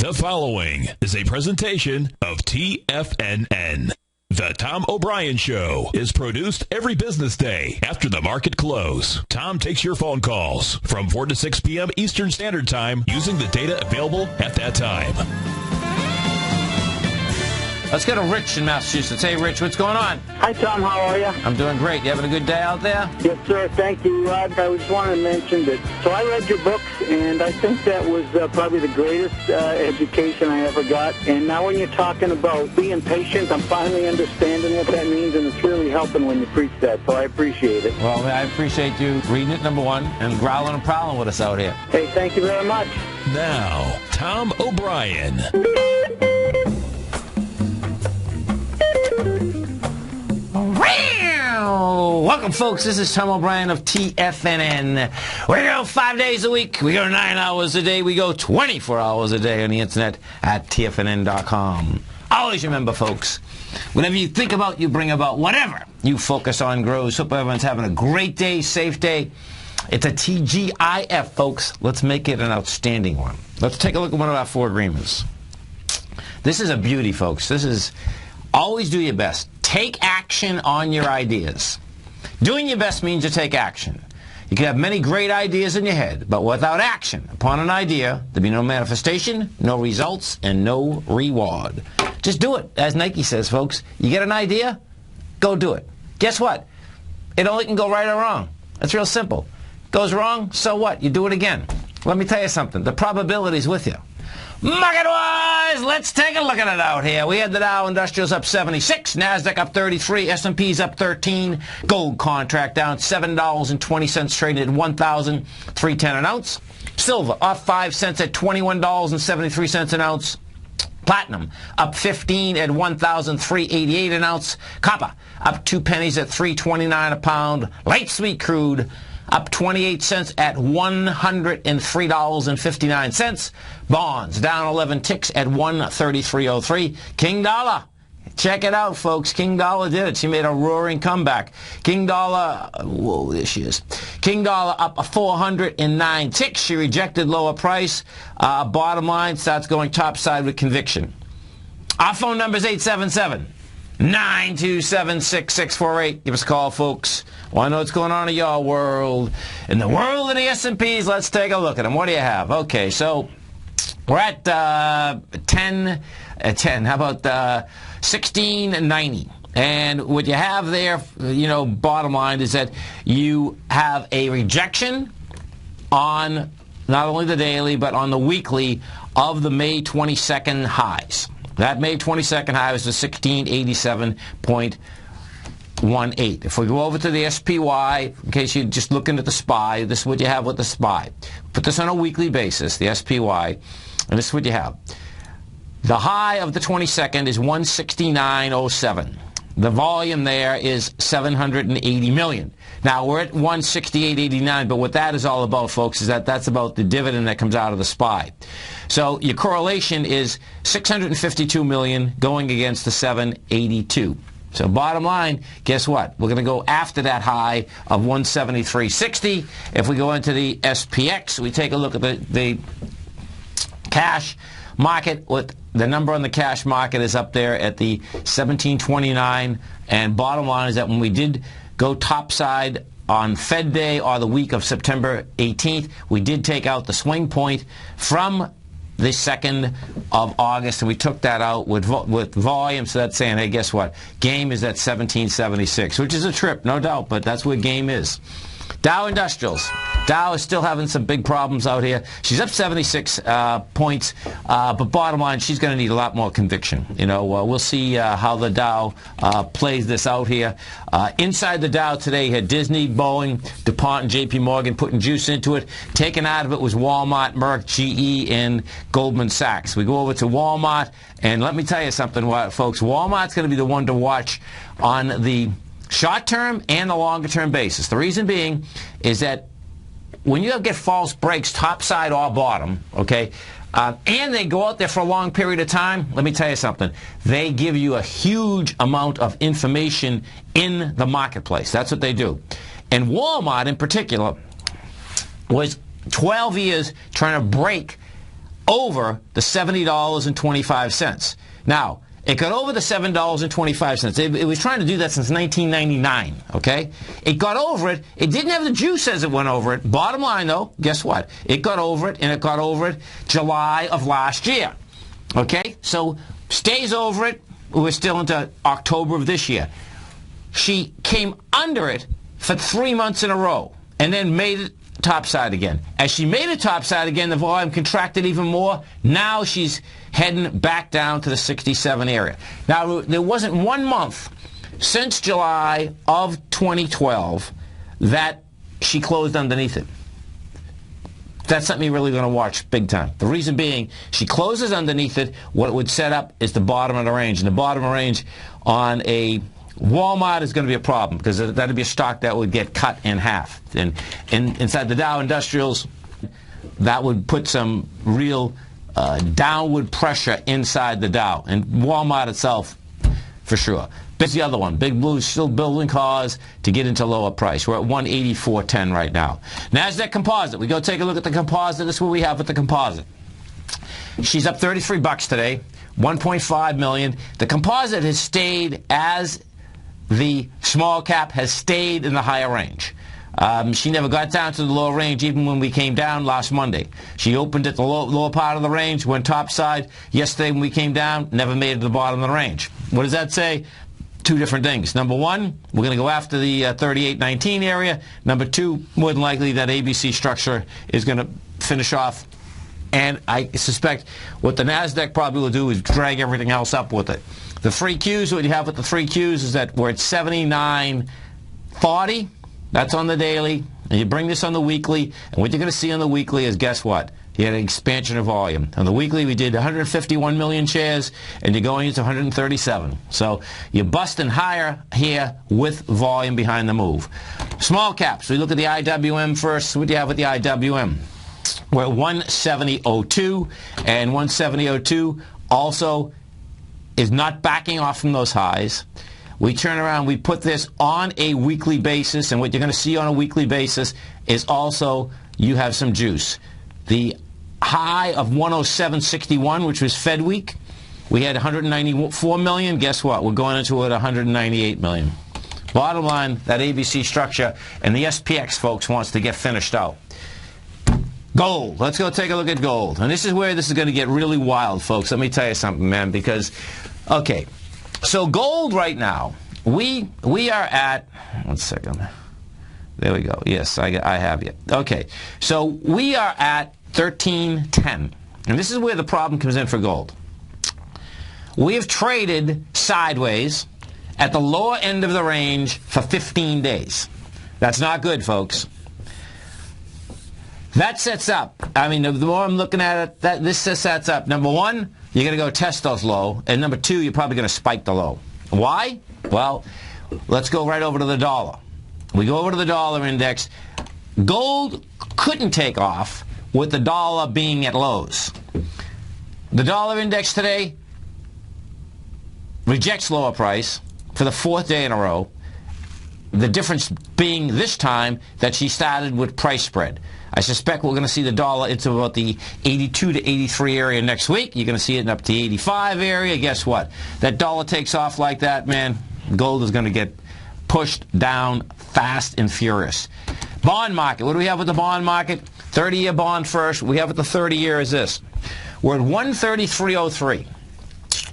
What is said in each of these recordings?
The following is a presentation of TFNN. The Tom O'Brien Show is produced every business day after the market close. Tom takes your phone calls from 4 to 6 p.m. Eastern Standard Time using the data available at that time. Let's go to Rich in Massachusetts. Hey, Rich, what's going on? Hi, Tom. How are you? I'm doing great. You having a good day out there? Yes, sir. Thank you. I just wanted to mention that. So I read your books, and I think that was probably the greatest education I ever got. And now when you're talking about being patient, I'm finally understanding what that means, and it's really helping when you preach that. So I appreciate it. Well, I appreciate you reading it, number one, and growling and prowling with us out here. Hey, thank you very much. Now, Tom O'Brien. Welcome, folks. This is Tom O'Brien of TFNN. We go 5 days a week. We go 9 hours a day. We go 24 hours a day on the internet at TFNN.com. Always remember, folks, whatever you think about, you bring about. Whatever you focus on grows. Hope everyone's having a great day, safe day. It's a TGIF, folks. Let's make it an outstanding one. Let's take a look at one of our 4 agreements. This is a beauty, folks. This is always do your best. Take action on your ideas. Doing your best means you take action. You can have many great ideas in your head, but without action upon an idea, there'll be no manifestation, no results, and no reward. Just do it. As Nike says, folks, you get an idea, go do it. Guess what? It only can go right or wrong. It's real simple. Goes wrong, so what? You do it again. Let me tell you something. The probability is with you. Market-wise, let's take a look at it out here. We had the Dow Industrials up 76, NASDAQ up 33, S&P's up 13, gold contract down $7.20, traded at $1,310 an ounce. Silver off 5 cents at $21.73 an ounce. Platinum up 15 at $1,388 an ounce. Copper up 2 pennies at $3.29 a pound. Light sweet crude up 28 cents at $103.59. Bonds down 11 ticks at 133.03. King Dollar, check it out, folks. King Dollar did it. She made a roaring comeback. King Dollar, whoa, there she is. King Dollar up 409 ticks. She rejected lower price. Bottom line, starts going topside with conviction. Our phone number is 877-927-6648. Give us a call, folks. Want to know what's going on in your world? In the world of the S&Ps, let's take a look at them. What do you have? Okay, so we're at 10. How about 1690? And what you have there, you know, bottom line is that you have a rejection on not only the daily, but on the weekly of the May 22nd highs. That May 22nd high was the 1687.18. If we go over to the SPY, in case you're just looking at the SPY, this is what you have with the SPY. Put this on a weekly basis, the SPY, and this is what you have. The high of the 22nd is 169.07. The volume there is 780 million. Now, we're at 168.89, but what that is all about, folks, is that that's about the dividend that comes out of the SPY. So your correlation is 652 million going against the 782. So bottom line, guess what? We're going to go after that high of 173.60. If we go into the SPX, we take a look at the cash market. With the number on the cash market is up there at the 1729. And bottom line is that when we did go topside on Fed Day or the week of September 18th, we did take out the swing point from the 2nd of August, and we took that out with volume, so that's saying, hey, guess what? Game is at 1776, which is a trip, no doubt, but that's where game is. Dow Industrials. Dow is still having some big problems out here. She's up 76 points, but bottom line, she's going to need a lot more conviction. You know, we'll see how the Dow plays this out here. Inside the Dow today, you had Disney, Boeing, DuPont, and J.P. Morgan putting juice into it. Taken out of it was Walmart, Merck, GE, and Goldman Sachs. We go over to Walmart, and let me tell you something, folks. Walmart's going to be the one to watch on the short-term and the longer-term basis. The reason being is that when you get false breaks, topside or bottom, okay, and they go out there for a long period of time, let me tell you something. They give you a huge amount of information in the marketplace. That's what they do. And Walmart, in particular, was 12 years trying to break over the $70.25. Now, it got over the $7.25. It was trying to do that since 1999, okay? It got over it. It didn't have the juice as it went over it. Bottom line, though, guess what? It got over it, and it got over it July of last year, okay? So, stays over it. We're still into October of this year. She came under it for 3 months in a row, and then made it topside again. As she made it topside again, the volume contracted even more. Now she's heading back down to the 67 area. Now, there wasn't 1 month since July of 2012 that she closed underneath it. That's something you're really going to watch big time. The reason being, she closes underneath it. What it would set up is the bottom of the range. And the bottom of the range on a Walmart is going to be a problem, because that would be a stock that would get cut in half. And inside the Dow Industrials, that would put some real downward pressure inside the Dow. And Walmart itself, for sure. That's the other one. Big Blue's still building cars to get into lower price. We're at 184.10 right now. NASDAQ Composite. We go take a look at the composite. This is what we have with the composite. She's up 33 bucks today, 1.5 million. The composite has stayed as the small cap has stayed in the higher range. She never got down to the lower range even when we came down last Monday. She opened at the lower part of the range, went topside. Yesterday when we came down, never made it to the bottom of the range. What does that say? Two different things. Number one, we're going to go after the 38.19 area. Number two, more than likely that ABC structure is going to finish off. And I suspect what the NASDAQ probably will do is drag everything else up with it. The three Qs, what you have with the three Qs is that we're at 79.40. That's on the daily. And you bring this on the weekly. And what you're going to see on the weekly is, guess what? You had an expansion of volume. On the weekly, we did 151 million shares, and you're going into 137. So you're busting higher here with volume behind the move. Small caps. We look at the IWM first. What do you have with the IWM? We're at 170.02, and 170.02 also is not backing off from those highs. We turn around, we put this on a weekly basis, and what you're going to see on a weekly basis is also you have some juice. The high of 107.61, which was Fed week, we had 194 million. Guess what? We're going into it at 198 million. Bottom line, that ABC structure and the SPX, folks, wants to get finished out. Gold. Let's go take a look at gold. And this is where this is going to get really wild, folks. Let me tell you something, man, because, okay, so gold right now, we are at, 1 second. There we go. Yes, I have you. Okay, so we are at 1310. And this is where the problem comes in for gold. We have traded sideways at the lower end of the range for 15 days. That's not good, folks. That sets up, I mean, the more I'm looking at it, this sets up, number one, you're going to go test those low, and number two, you're probably going to spike the low. Why? Well, let's go right over to the dollar. We go over to the dollar index. Gold couldn't take off with the dollar being at lows. The dollar index today rejects lower price for the fourth day in a row. The difference being this time that she started with price spread. I suspect we're going to see the dollar into about the 82 to 83 area next week. You're going to see it up to the 85 area. Guess what? That dollar takes off like that, man, gold is going to get pushed down fast and furious. Bond market. What do we have with the bond market? 30-year bond first. What we have with the 30-year is this. We're at 133.03.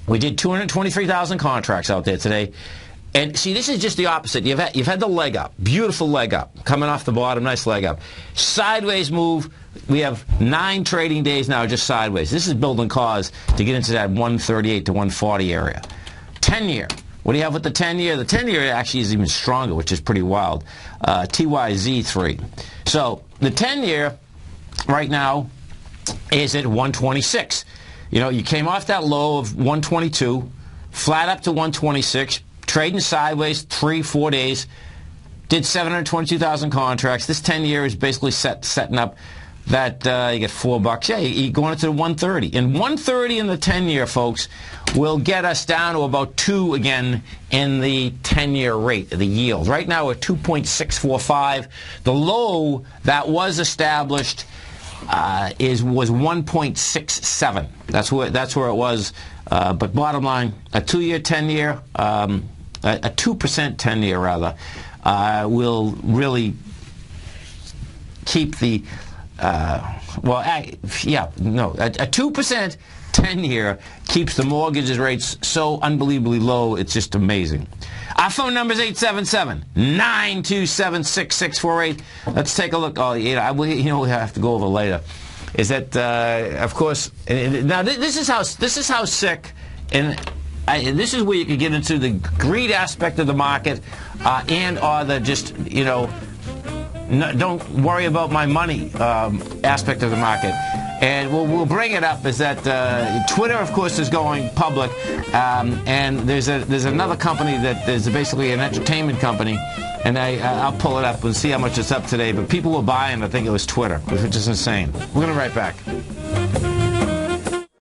We did 223,000 contracts out there today. And see, this is just the opposite. You've had the leg up, beautiful leg up, coming off the bottom, nice leg up. Sideways move. We have 9 trading days now just sideways. This is building cause to get into that 138 to 140 area. 10-year. What do you have with the 10-year? The 10-year actually is even stronger, which is pretty wild. TYZ3. So the 10-year right now is at 126. You know, you came off that low of 122, flat up to 126. Trading sideways 3-4 days, did 722,000 contracts. This 10-year is basically setting up that you get $4. Yeah, you're going into the 130. And 130 in the 10-year, folks, will get us down to about 2 again in the 10-year rate, the yield. Right now we're 2.645. The low that was established was 1.67. That's where it was. But bottom line, a 2-year, 10-year, a 2% 10-year rather, will really keep the a 2% 10-year keeps the mortgage rates so unbelievably low. It's just amazing. Our phone number is 877-927-6648. Let's take a look. Oh, we have to go over later. Is that of course? Now this is how sick, and this is where you can get into the greed aspect of the market, and or the just don't worry about my money aspect of the market. And we'll bring it up is that Twitter, of course, is going public, and there's another company that is basically an entertainment company, and I'll pull it up and see how much it's up today. But people were buying, I think it was Twitter, which is insane. We're going to be right back.